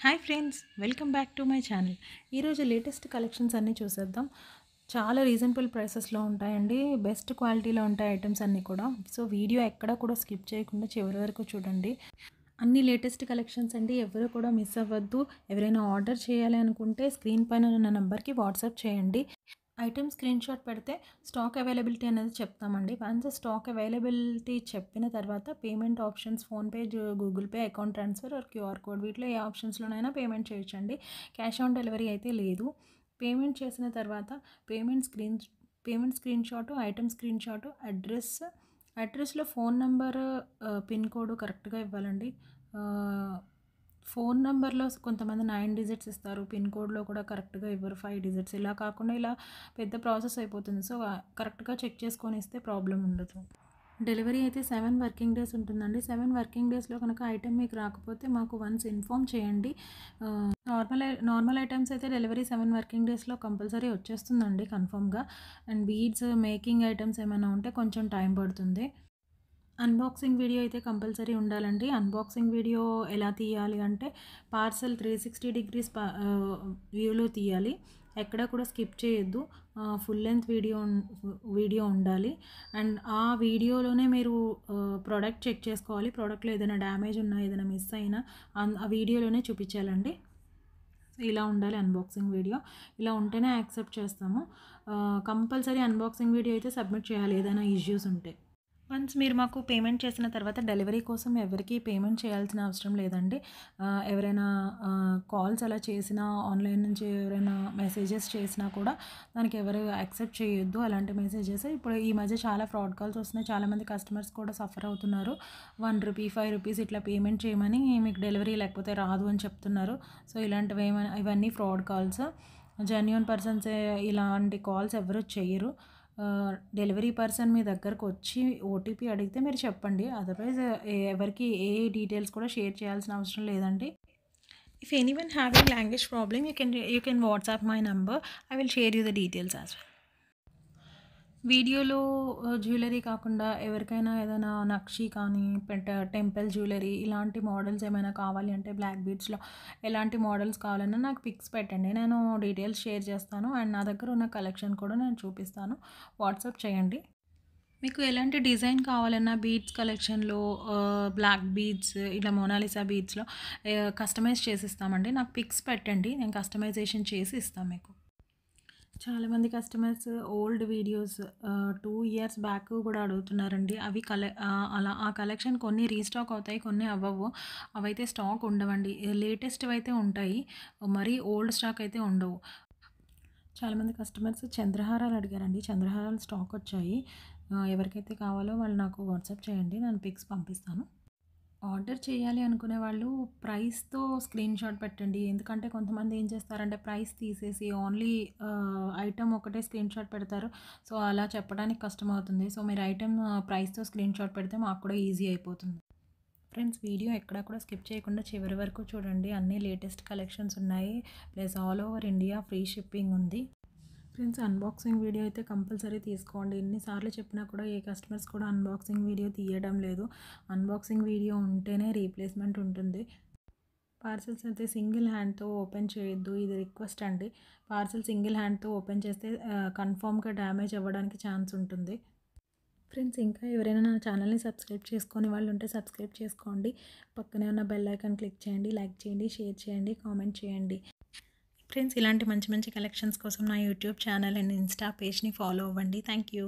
Hi friends, welcome back to my channel. ఈరోజు latest collections అన్నీ చూసేద్దాం. చాలా రీజనబుల్ ప్రైసెస్లో ఉంటాయండి. బెస్ట్ క్వాలిటీలో ఉంటాయి ఐటమ్స్ అన్నీ కూడా. సో వీడియో ఎక్కడ కూడా స్కిప్ చేయకుండా చివరి వరకు చూడండి. అన్ని లేటెస్ట్ కలెక్షన్స్ అండి, ఎవరు కూడా మిస్ అవ్వద్దు. ఎవరైనా ఆర్డర్ చేయాలి అనుకుంటే స్క్రీన్ పైన ఉన్న నెంబర్కి వాట్సాప్ చేయండి. ఐటమ్ స్క్రీన్ షాట్ పెడితే స్టాక్ అవైలబిలిటీ అనేది చెప్తామండి. వన్స్ స్టాక్ అవైలబిలిటీ చెప్పిన తర్వాత payment options PhonePe, Google Pay, account transfer or QR code వీటిలో ఏ ఆప్షన్స్లోనైనా పేమెంట్ చేయొచ్చండి. క్యాష్ ఆన్ డెలివరీ అయితే లేదు. పేమెంట్ చేసిన తర్వాత payment screenshot, item screenshot, అడ్రస్లో ఫోన్ నెంబర్, పిన్ కోడ్ కరెక్ట్గా ఇవ్వాలండి. ఫోన్ నెంబర్లో కొంతమంది 9 డిజిట్స్ ఇస్తారు, పిన్ కోడ్లో కూడా కరెక్ట్గా ఇవ్వరు, 5 డిజిట్స్. ఇలా కాకుండా ఇలా పెద్ద ప్రాసెస్ అయిపోతుంది. సో కరెక్ట్గా చెక్ చేసుకొని ఇస్తే ప్రాబ్లం ఉండదు. డెలివరీ అయితే 7 వర్కింగ్ డేస్ ఉంటుందండి. 7 వర్కింగ్ డేస్లో కనుక ఐటెం మీకు రాకపోతే మాకు వన్స్ ఇన్ఫామ్ చేయండి. నార్మల్ ఐటమ్స్ అయితే డెలివరీ 7 వర్కింగ్ డేస్లో కంపల్సరీ వచ్చేస్తుందండి కన్ఫర్మ్గా. అండ్ బీడ్స్, మేకింగ్ ఐటమ్స్ ఏమైనా ఉంటే కొంచెం టైం పడుతుంది. అన్బాక్సింగ్ వీడియో అయితే కంపల్సరీ ఉండాలండి. అన్బాక్సింగ్ వీడియో ఎలా తీయాలి అంటే పార్సల్ 360 డిగ్రీస్ వ్యూలో తీయాలి. ఎక్కడ కూడా స్కిప్ చేయొద్దు. ఫుల్ లెంత్ వీడియో ఉండాలి. అండ్ ఆ వీడియోలోనే మీరు ప్రోడక్ట్ చెక్ చేసుకోవాలి. ప్రోడక్ట్లో ఏదైనా డ్యామేజ్ ఉన్నా, ఏదైనా మిస్ అయినా ఆ వీడియోలోనే చూపించాలండి. ఇలా ఉండాలి అన్బాక్సింగ్ వీడియో. ఇలా ఉంటేనే యాక్సెప్ట్ చేస్తాము. కంపల్సరీ అన్బాక్సింగ్ వీడియో అయితే సబ్మిట్ చేయాలి ఏదైనా ఇష్యూస్ ఉంటే. వన్స్ మీరు మాకు పేమెంట్ చేసిన తర్వాత డెలివరీ కోసం ఎవరికీ పేమెంట్ చేయాల్సిన అవసరం లేదండి. ఎవరైనా కాల్స్ అలా చేసినా, ఆన్లైన్ నుంచి ఎవరైనా మెసేజెస్ చేసినా కూడా దానికి ఎవరు యాక్సెప్ట్ చేయొద్దు అలాంటి మెసేజెస్. ఇప్పుడు ఈ మధ్య చాలా ఫ్రాడ్ కాల్స్ వస్తున్నాయి. చాలామంది కస్టమర్స్ కూడా సఫర్ అవుతున్నారు. ₹1, ₹5 ఇట్లా పేమెంట్ చేయమని మీకు డెలివరీ లేకపోతే రాదు అని చెప్తున్నారు. సో ఇవన్నీ ఫ్రాడ్ కాల్స్. జెన్యూన్ పర్సన్సే ఇలాంటి కాల్స్ ఎవరు చేయరు. డెలివరీ పర్సన్ మీ దగ్గరకు వచ్చి ఓటీపీ అడిగితే మీరు చెప్పండి. అదర్వైజ్ ఎవరికి ఏ డీటెయిల్స్ కూడా షేర్ చేయాల్సిన అవసరం లేదండి. If anyone having language problem you can WhatsApp my number. I will share you the details as well. వీడియోలో జ్యువెలరీ కాకుండా ఎవరికైనా ఏదైనా నక్షి కానీ, టెంపుల్ జ్యువెలరీ ఇలాంటి మోడల్స్ ఏమైనా కావాలి అంటే బ్లాక్ బీడ్స్లో ఎలాంటి మోడల్స్ కావాలన్నా నాకు పిక్స్ పెట్టండి. నేను డీటెయిల్స్ షేర్ చేస్తాను. అండ్ నా దగ్గర ఉన్న కలెక్షన్ కూడా నేను చూపిస్తాను. వాట్సాప్ చేయండి. మీకు ఎలాంటి డిజైన్ కావాలన్నా బీడ్స్ కలెక్షన్లో బ్లాక్ బీడ్స్, ఇలా మోనాలిసా బీడ్స్లో కస్టమైజ్ చేసి ఇస్తామండి. నాకు పిక్స్ పెట్టండి, నేను కస్టమైజేషన్ చేసి ఇస్తాను మీకు. చాలామంది customers old videos 2 years back కూడా అడుగుతున్నారండి. అవి అలా ఆ కలెక్షన్ కొన్ని రీస్టాక్ అవుతాయి, కొన్ని అవ్వవు. అవైతే స్టాక్ ఉండవండి. లేటెస్ట్వి అయితే ఉంటాయి, మరీ ఓల్డ్ స్టాక్ అయితే ఉండవు. చాలామంది కస్టమర్స్ చంద్రహారాలు అడిగారండి. చంద్రహారాలు స్టాక్ వచ్చాయి. ఎవరికైతే కావాలో వాళ్ళు నాకు వాట్సాప్ చేయండి, నేను పిక్స్ పంపిస్తాను. ఆర్డర్ చేయాలి అనుకునే వాళ్ళు ప్రైస్‌తో స్క్రీన్ షాట్ పెట్టండి. ఎందుకంటే కొంతమంది ఏం చేస్తారంటే ప్రైస్ తీసేసి ఓన్లీ ఐటెమ్ ఒకటే స్క్రీన్ షాట్ పెడతారు. సో అలా చెప్పడానికి కష్టమవుతుంది. సో మీరు ఐటెమ్ ప్రైస్‌తో స్క్రీన్ షాట్ పెడితే మాకు కూడా ఈజీ అయిపోతుంది. ఫ్రెండ్స్, వీడియో ఎక్కడా కూడా స్కిప్ చేయకుండా చివరి వరకు చూడండి. అన్నీ లేటెస్ట్ కలెక్షన్స్ ఉన్నాయి. Plus all over India free shipping ఉంది. ఫ్రెండ్స్, అన్బాక్సింగ్ వీడియో అయితే కంపల్సరీ తీసుకోండి. ఎన్నిసార్లు చెప్పినా కూడా ఏ కస్టమర్స్ కూడా అన్బాక్సింగ్ వీడియో తీయడం లేదు. అన్బాక్సింగ్ వీడియో ఉంటేనే రీప్లేస్మెంట్ ఉంటుంది. పార్సెల్స్ అయితే సింగిల్ హ్యాండ్తో ఓపెన్ చేయొద్దు, ఇది రిక్వెస్ట్ అండి. పార్సెల్ సింగిల్ హ్యాండ్తో ఓపెన్ చేస్తే కన్ఫామ్గా డ్యామేజ్ అవ్వడానికి ఛాన్స్ ఉంటుంది. ఫ్రెండ్స్, ఇంకా ఎవరైనా నా ఛానల్ని సబ్స్క్రైబ్ చేసుకొని వాళ్ళు ఉంటే సబ్స్క్రైబ్ చేసుకోండి. పక్కనే ఉన్న బెల్ ఐకాన్ క్లిక్ చేయండి, లైక్ చేయండి, షేర్ చేయండి, కామెంట్ చేయండి. ఫ్రెండ్స్, ఇలాంటి మంచి మంచి కలెక్షన్స్ కోసం నా యూట్యూబ్ ఛానల్ అండ్ ఇన్స్టా పేజ్ని ఫాలో అవ్వండి. Thank you.